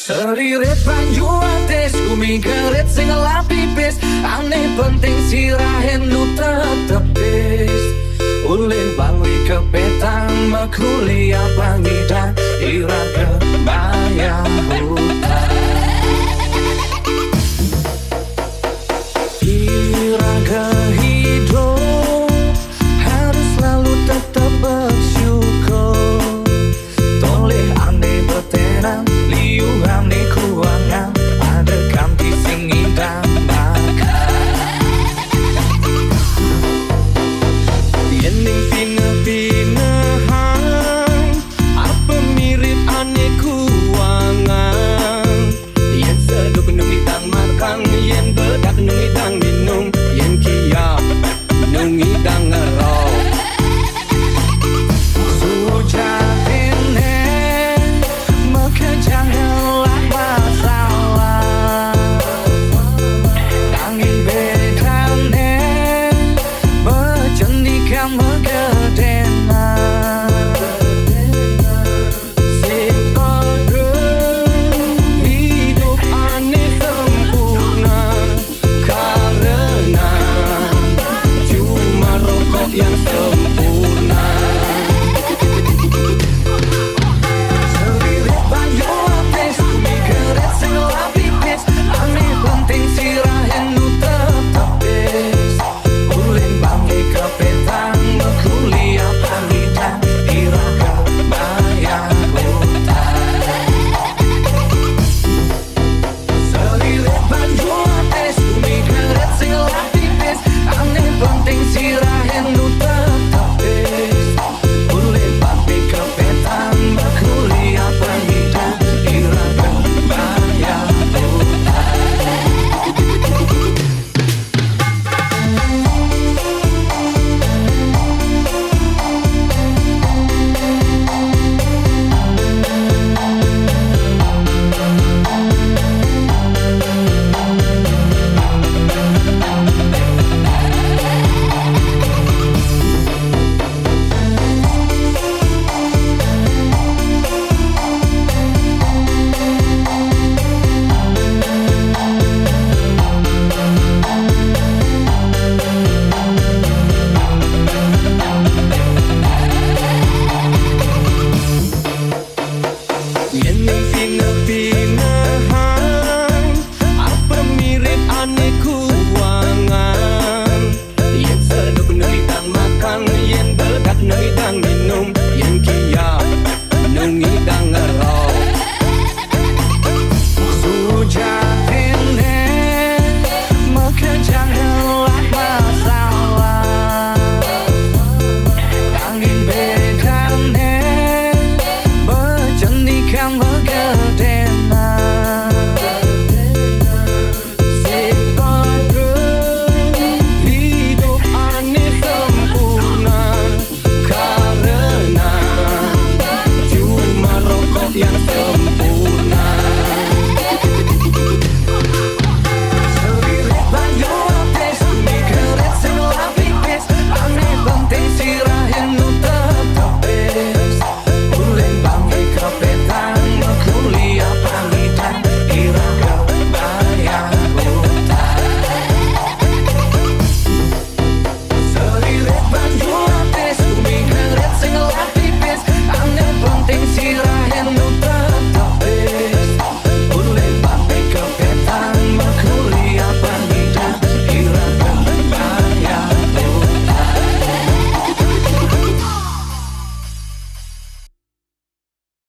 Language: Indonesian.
Seririt banyu atis Kumi kerit sing ngelap pipis Ane penting sirahe nu tetep bis Ulin bangli kepetang Mekuliah bangidan Ira kebayang hutan Ira kehidup Harus selalu tetap bersyukur Toleh ane betenan Liuhan di kuangan Ada kanti sing idam bakar Yening pine-pinehan Apa mirip ane kuangan Yen seduk nung idang makan Yen bedak nung idang minum Yen kia nung idang ngerok Sujak ini Mekejang helah masalah Angin bedane Bercendikan megedenan Sing kodeng Hidup aneh sempurna Karena Cuma rokok yang sempurna Seririt banyu atis Kumi kerit sing ngelap pipis Ane penting sirahe nu tetep bis Ulin bangli kepetang Mekuliah bangidan Ira kebayang hutan Seririt banyu atis Kumi kerit sing ngelap pipis Ane penting sirahe nu tetep bis Ulin bangli kepetang Mekuliah bangidan Ira kebayang hutan Yening pine-pinehan Apa mirip ane kuangan Yen seduk nung idang makan Yen bedak nung idang minum Yen kia nung idang ngerok Sujak ini Mekejang helah masalah Angin bedane Bercendikan